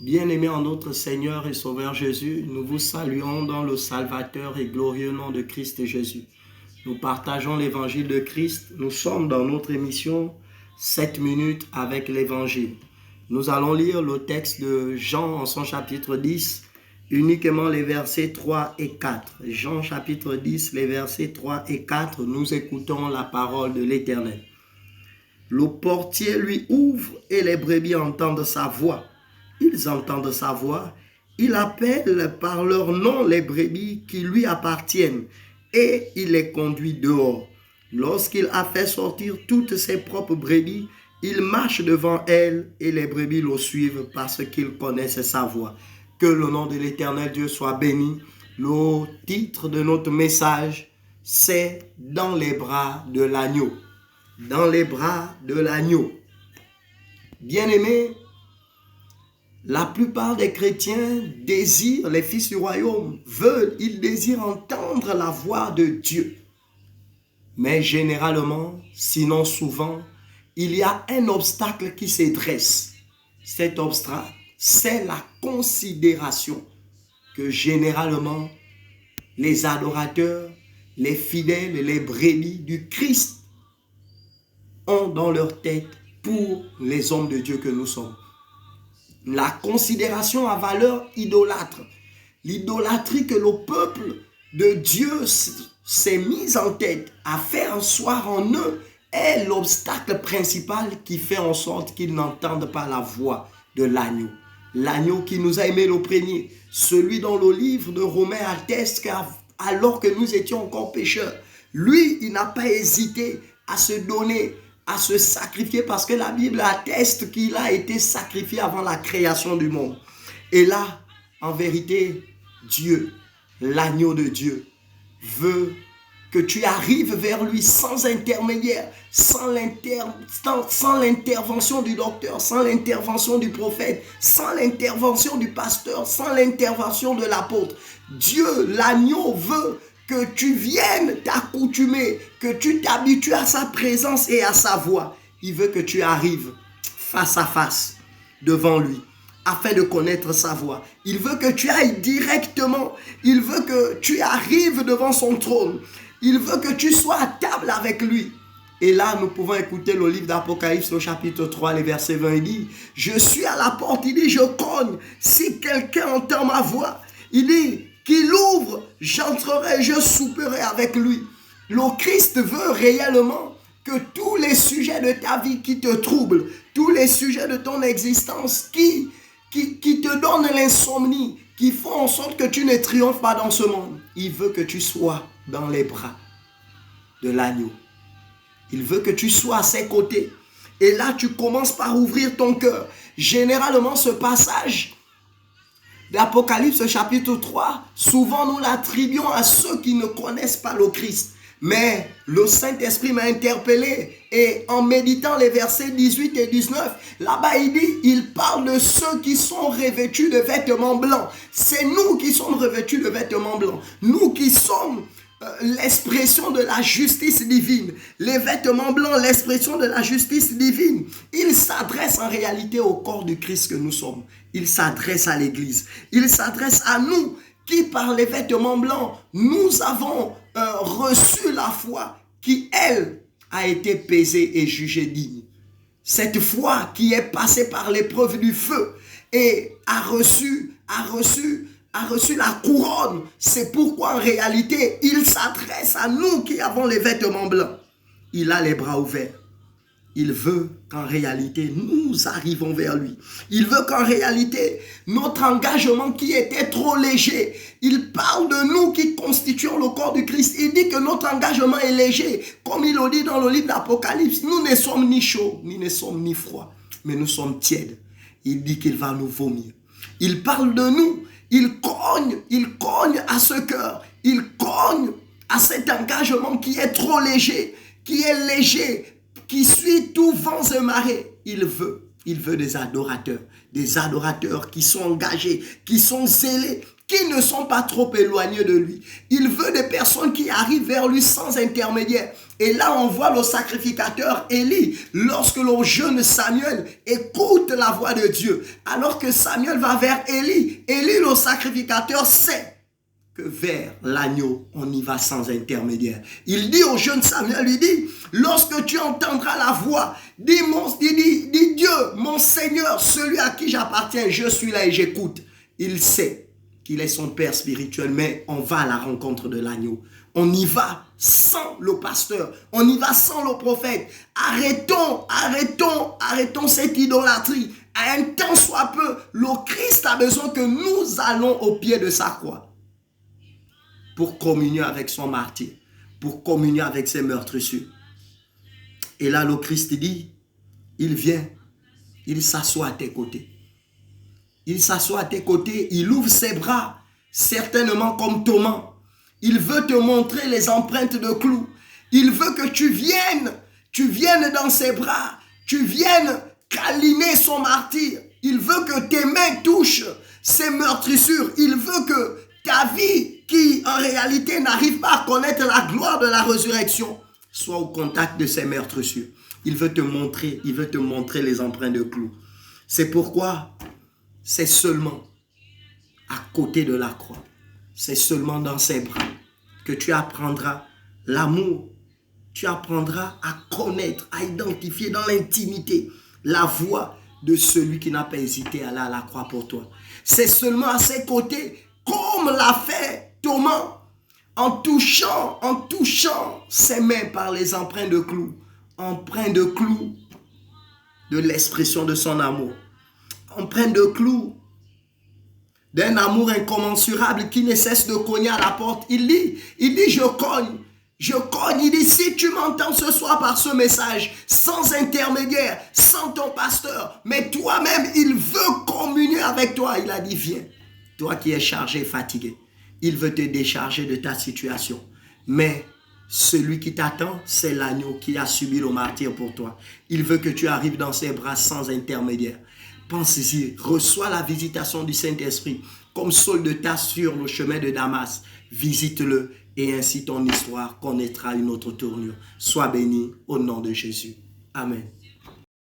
Bien-aimés en notre Seigneur et Sauveur Jésus, nous vous saluons dans le Salvateur et glorieux nom de Christ Jésus. Nous partageons l'évangile de Christ. Nous sommes dans notre émission 7 minutes avec l'évangile. Nous allons lire le texte de Jean en son chapitre 10, uniquement les versets 3 et 4. Jean chapitre 10, les versets 3 et 4, nous écoutons la parole de l'Éternel. Le portier lui ouvre et les brebis entendent sa voix. Ils entendent sa voix. Il appelle par leur nom les brebis qui lui appartiennent et il les conduit dehors. Lorsqu'il a fait sortir toutes ses propres brebis, il marche devant elles et les brebis le suivent parce qu'ils connaissent sa voix. Que le nom de l'Éternel Dieu soit béni. Le titre de notre message, c'est « Dans les bras de l'agneau ». Dans les bras de l'agneau. Bien-aimés, la plupart des chrétiens désirent, les fils du royaume ils désirent entendre la voix de Dieu. Mais généralement, sinon souvent, il y a un obstacle qui se dresse. Cet obstacle, c'est la considération que généralement les adorateurs, les fidèles, les brebis du Christ ont dans leur tête pour les hommes de Dieu que nous sommes. La considération à valeur idolâtre. L'idolâtrie que le peuple de Dieu s'est mise en tête à faire asseoir en eux est l'obstacle principal qui fait en sorte qu'ils n'entendent pas la voix de l'agneau. L'agneau qui nous a aimé le premier, celui dont le livre de Romains atteste qu'alors que nous étions encore pécheurs, lui, il n'a pas hésité à se donner, à se sacrifier parce que la Bible atteste qu'il a été sacrifié avant la création du monde. Et là, en vérité, Dieu, l'agneau de Dieu, veut que tu arrives vers lui sans intermédiaire, sans l'intervention du docteur, sans l'intervention du prophète, sans l'intervention du pasteur, sans l'intervention de l'apôtre. Dieu, l'agneau, veut que tu viennes t'accoutumer, que tu t'habitues à sa présence et à sa voix. Il veut que tu arrives face à face devant lui afin de connaître sa voix. Il veut que tu ailles directement. Il veut que tu arrives devant son trône. Il veut que tu sois à table avec lui. Et là, nous pouvons écouter le livre d'Apocalypse, au chapitre 3, les versets 20. Il dit, « Je suis à la porte. » Il dit, « Je cogne. Si quelqu'un entend ma voix. » Il dit, qu'il ouvre, j'entrerai, je souperai avec lui. Le Christ veut réellement que tous les sujets de ta vie qui te troublent, tous les sujets de ton existence qui te donnent l'insomnie, qui font en sorte que tu ne triomphes pas dans ce monde, il veut que tu sois dans les bras de l'agneau. Il veut que tu sois à ses côtés. Et là, tu commences par ouvrir ton cœur. Généralement, ce passage l'Apocalypse chapitre 3, souvent nous l'attribuons à ceux qui ne connaissent pas le Christ. Mais le Saint-Esprit m'a interpellé et en méditant les versets 18 et 19, là-bas il dit, il parle de ceux qui sont revêtus de vêtements blancs. C'est nous qui sommes revêtus de vêtements blancs. Nous qui sommes l'expression de la justice divine. Les vêtements blancs, l'expression de la justice divine. Il s'adresse en réalité au corps du Christ que nous sommes. Il s'adresse à l'Église. Il s'adresse à nous qui, par les vêtements blancs, nous avons reçu la foi qui, elle, a été pesée et jugée digne. Cette foi qui est passée par l'épreuve du feu et a reçu la couronne. C'est pourquoi en réalité, il s'adresse à nous qui avons les vêtements blancs. Il a les bras ouverts. Il veut qu'en réalité, nous arrivons vers lui. Il veut qu'en réalité, notre engagement qui était trop léger, il parle de nous qui constituons le corps du Christ. Il dit que notre engagement est léger. Comme il le dit dans le livre d'Apocalypse, nous ne sommes ni chauds, nous ne sommes ni froids, mais nous sommes tièdes. Il dit qu'il va nous vomir. Il parle de nous. Il cogne à ce cœur. Il cogne à cet engagement qui est trop léger, qui suit tout vents et marées. Il veut des adorateurs qui sont engagés, qui sont zélés, qui ne sont pas trop éloignés de lui. Il veut des personnes qui arrivent vers lui sans intermédiaire. Et là, on voit le sacrificateur Élie, lorsque le jeune Samuel écoute la voix de Dieu, alors que Samuel va vers Élie. Élie, le sacrificateur, sait que vers l'agneau, on y va sans intermédiaire. Il dit au jeune Samuel, il dit, lorsque tu entendras la voix, dis Dieu, mon Seigneur, celui à qui j'appartiens, je suis là et j'écoute. Il sait qu'il est son père spirituel, mais on va à la rencontre de l'agneau. On y va sans le pasteur, on y va sans le prophète. Arrêtons cette idolâtrie. À un temps soit peu, le Christ a besoin que nous allons au pied de sa croix pour communier avec son martyr, pour communier avec ses meurtrissures. Et là, le Christ dit, il vient, il s'assoit à tes côtés. Il s'assoit à tes côtés, il ouvre ses bras, certainement comme Thomas. Il veut te montrer les empreintes de clous. Il veut que tu viennes dans ses bras, tu viennes câliner son martyr. Il veut que tes mains touchent ses meurtrissures. Il veut que ta vie, qui en réalité n'arrive pas à connaître la gloire de la résurrection, soit au contact de ses meurtrissures. Il veut te montrer les empreintes de clous. C'est pourquoi c'est seulement à côté de la croix, c'est seulement dans ses bras que tu apprendras l'amour. Tu apprendras à connaître, à identifier dans l'intimité la voix de celui qui n'a pas hésité à aller à la croix pour toi. C'est seulement à ses côtés, comme l'a fait Thomas, en touchant ses mains par les empreintes de clous, empreintes de clous de l'expression de son amour, empreintes de clous d'un amour incommensurable qui ne cesse de cogner à la porte. Il dit, je cogne, il dit, si tu m'entends ce soir par ce message, sans intermédiaire, sans ton pasteur, mais toi-même, il veut communier avec toi. Il a dit, viens, toi qui es chargé et fatigué. Il veut te décharger de ta situation. Mais celui qui t'attend, c'est l'agneau qui a subi le martyre pour toi. Il veut que tu arrives dans ses bras sans intermédiaire. Pense-y, reçois la visitation du Saint-Esprit comme Saul de Tarse sur le chemin de Damas. Visite-le et ainsi ton histoire connaîtra une autre tournure. Sois béni au nom de Jésus. Amen.